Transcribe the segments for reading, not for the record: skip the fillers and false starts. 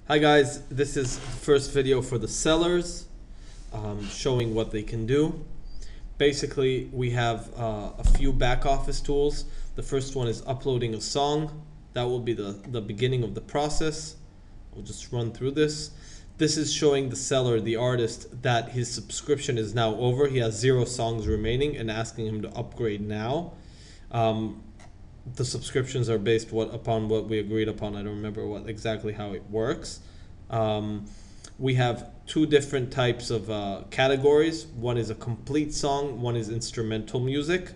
Hi guys, this is the first video for the sellers, showing what they can do. Basically, we have a few back office tools. The first one is uploading a song. That will be the beginning of the process. We'll just run through this. This is showing the seller, the artist, that his subscription is now over. He has 0 songs remaining and asking him to upgrade now. The subscriptions are based upon what we agreed upon. I don't remember exactly how it works. We have 2 different types of categories. One is a complete song, one is instrumental music.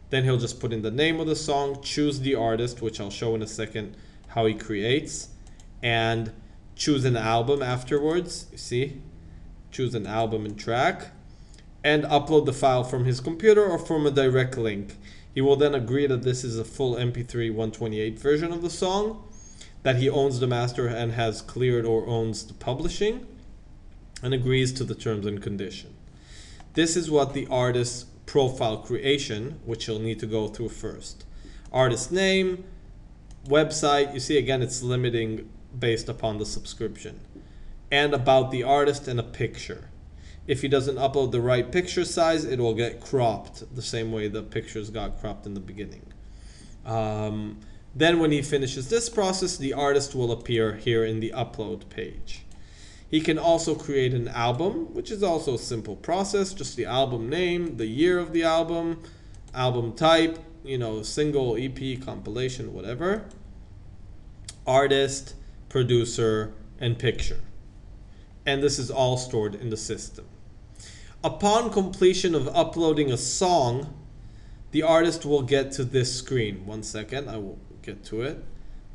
Then he'll just put in the name of the song, choose the artist, which I'll show in a second how he creates, and choose an album afterwards. You see, choose an album and track, and upload the file from his computer or from a direct link. He will then agree that this is a full MP3 128 version of the song, that he owns the master and has cleared or owns the publishing, and agrees to the terms and condition. This is what the artist's profile creation, which he'll need to go through first. Artist name, website, you see again it's limiting based upon the subscription, and about the artist and a picture. If he doesn't upload the right picture size, it will get cropped the same way the pictures got cropped in the beginning. Then when he finishes this process, the artist will appear here in the upload page. He can also create an album, which is also a simple process. Just the album name, the year of the album type, single, EP, compilation, whatever. Artist, producer, and picture. And this is all stored in the system. Upon completion of uploading a song, the artist will get to this screen. One second, I will get to it.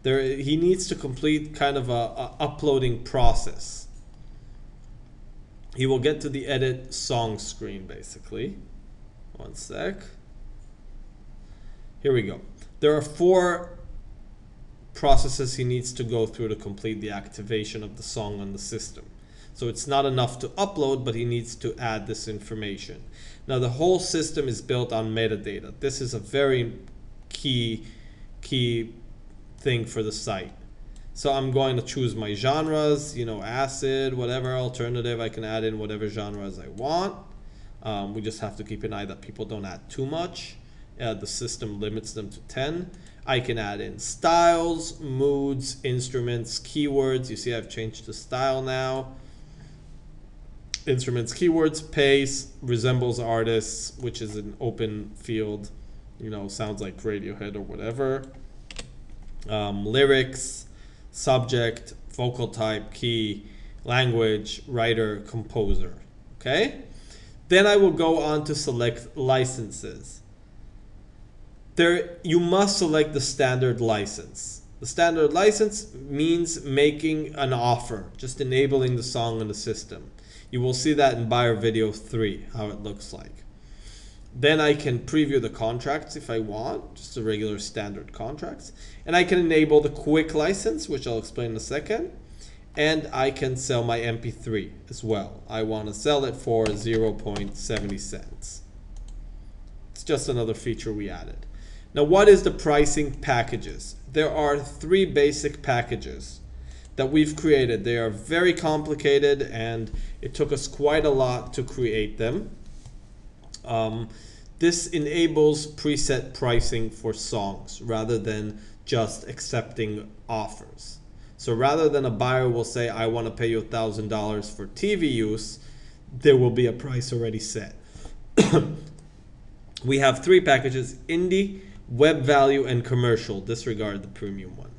He needs to complete kind of a uploading process. He will get to the edit song screen basically. One sec. Here we go. There are 4 processes he needs to go through to complete the activation of the song on the system. So it's not enough to upload, but he needs to add this information. Now the whole system is built on metadata. This is a very key thing for the site. So I'm going to choose my genres, acid, whatever, alternative. I can add in whatever genres I want. We just have to keep an eye that people don't add too much. The system limits them to 10. I can add in styles, moods, instruments, keywords. You see I've changed the style now. Instruments, keywords, pace, resembles artists, which is an open field, sounds like Radiohead or whatever. Lyrics, subject, vocal type, key, language, writer, composer. Okay? Then I will go on to select licenses. You must select the standard license. The standard license means making an offer, just enabling the song in the system. You will see that in Buyer Video 3, how it looks like. Then I can preview the contracts if I want, just the regular standard contracts. And I can enable the quick license, which I'll explain in a second. And I can sell my MP3 as well. I want to sell it for 0.70 cents. It's just another feature we added. Now, what is the pricing packages? There are 3 basic packages that we've created. They are very complicated and it took us quite a lot to create them. This enables preset pricing for songs rather than just accepting offers. So rather than a buyer will say, I want to pay you $1,000 for TV use, there will be a price already set. We have 3 packages: indie, web value, and commercial. Disregard the premium one.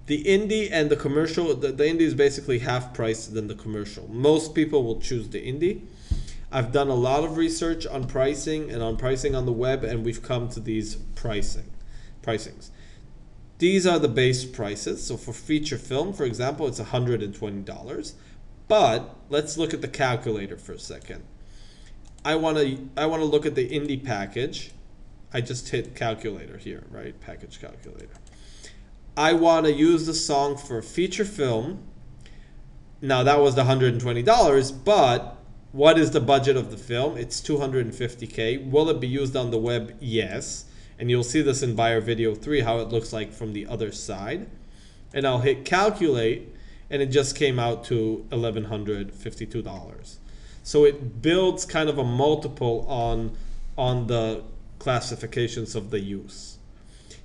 The indie and the commercial, the indie is basically half price than the commercial. Most people will choose the indie. I've done a lot of research on pricing and on pricing on the web, and we've come to these pricings. These are the base prices. So for feature film, for example, it's $120. But let's look at the calculator for a second. I want to look at the indie package. I just hit calculator here, right? Package calculator. I want to use the song for feature film. Now that was the $120, but what is the budget of the film? It's $250K. Will it be used on the web? Yes. And you'll see this in Buyer Video 3, how it looks like from the other side. And I'll hit calculate, and it just came out to $1,152. So it builds kind of a multiple on the classifications of the use.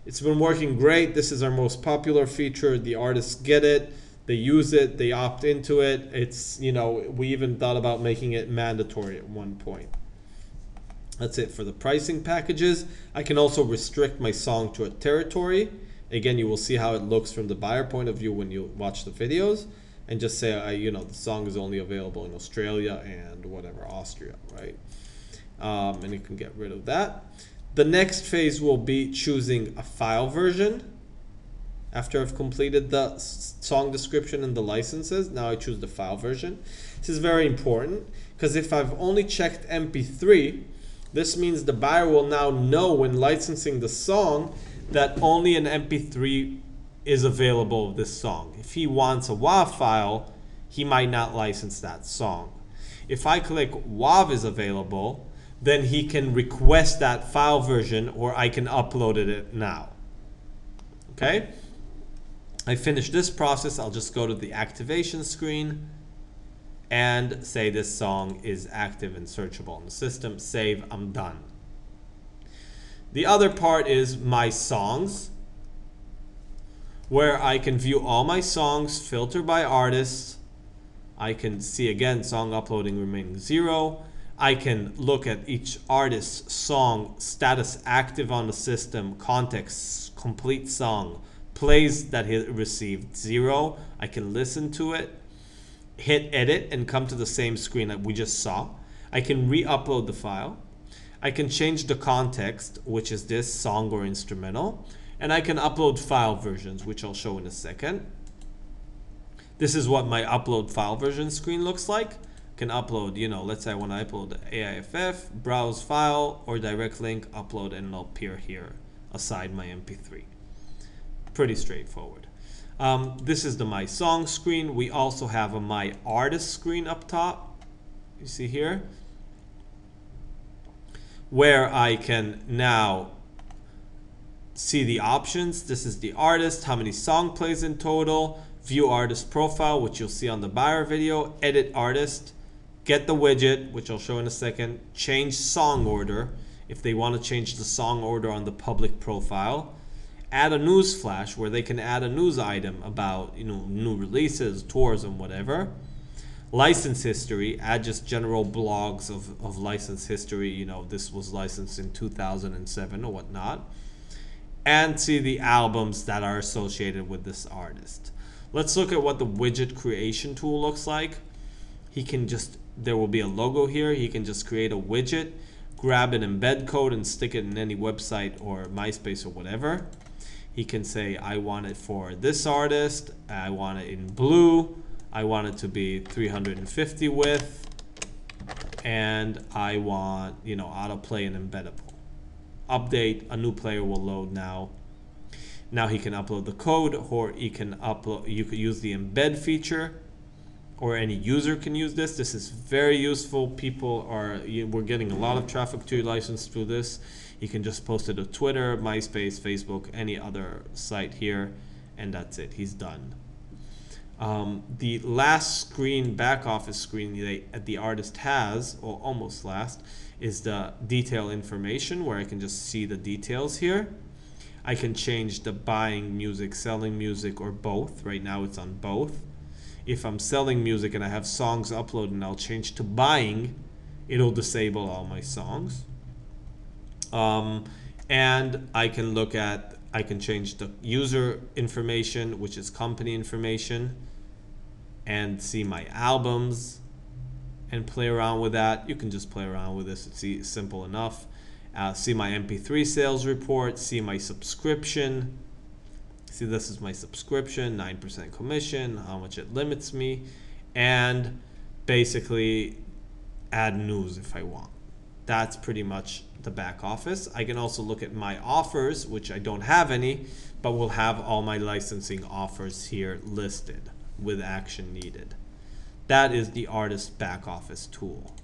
It's been working great. This is our most popular feature. The artists get it, they use it, they opt into it. It's, you know, we even thought about making it mandatory at one point. That's it for the pricing packages. I can also restrict my song to a territory. Again, you will see how it looks from the buyer point of view when you watch the videos, and just say, you know, the song is only available in Australia and whatever, Austria, right? And you can get rid of that. The next phase will be choosing a file version. After I've completed the song description and the licenses, now I choose the file version. This is very important because if I've only checked MP3, this means the buyer will now know when licensing the song that only an MP3 is available of this song. If he wants a WAV file, he might not license that song. If I click WAV is available, then he can request that file version, or I can upload it now. Okay? I finish this process, I'll just go to the activation screen and say this song is active and searchable in the system. Save, I'm done. The other part is my songs, where I can view all my songs, filter by artists. I can see again song uploading remaining 0. I can look at each artist's song status active on the system, context, complete song, plays that he received 0. I can listen to it, hit edit, and come to the same screen that we just saw. I can re-upload the file. I can change the context, which is this song or instrumental, and I can upload file versions, which I'll show in a second. This is what my upload file version screen looks like. Can upload, you know, let's say I want to upload AIFF, browse file, or direct link, upload, and it'll appear here aside my MP3. Pretty straightforward. This is the My Song screen. We also have a My Artist screen up top. You see here, where I can now see the options. This is the artist, how many song plays in total, view artist profile, which you'll see on the buyer video, edit artist, get the widget, which I'll show in a second, change song order if they want to change the song order on the public profile, add a news flash where they can add a news item about, you know, new releases, tours, and whatever. License history, add just general blogs of license history, you know, this was licensed in 2007 or whatnot, and see the albums that are associated with this artist. Let's look at what the widget creation tool looks like. He can just, there will be a logo here, he can just create a widget, grab an embed code and stick it in any website or MySpace or whatever. He can say, I want it for this artist, I want it in blue, I want it to be 350 width, and I want, you know, autoplay and embeddable. Update, a new player will load now. Now he can upload the code, or he can upload, you could use the embed feature, or any user can use this. This is very useful. People are, we're getting a lot of traffic to your license through this. You can just post it to Twitter, MySpace, Facebook, any other site here, and that's it. He's done. The last screen, back office screen that the artist has, or almost last, is the detail information, where I can just see the details here. I can change the buying music, selling music, or both. Right now it's on both. If I'm selling music and I have songs uploaded and I'll change to buying, it'll disable all my songs. And I can look at, I can change the user information, which is company information, and see my albums and play around with that. You can just play around with this. It's simple enough. See my MP3 sales report, see my subscription. See, this is my subscription, 9% commission, how much it limits me, and basically add news if I want. That's pretty much the back office. I can also look at my offers, which I don't have any, but will have all my licensing offers here listed with action needed. That is the artist back office tool.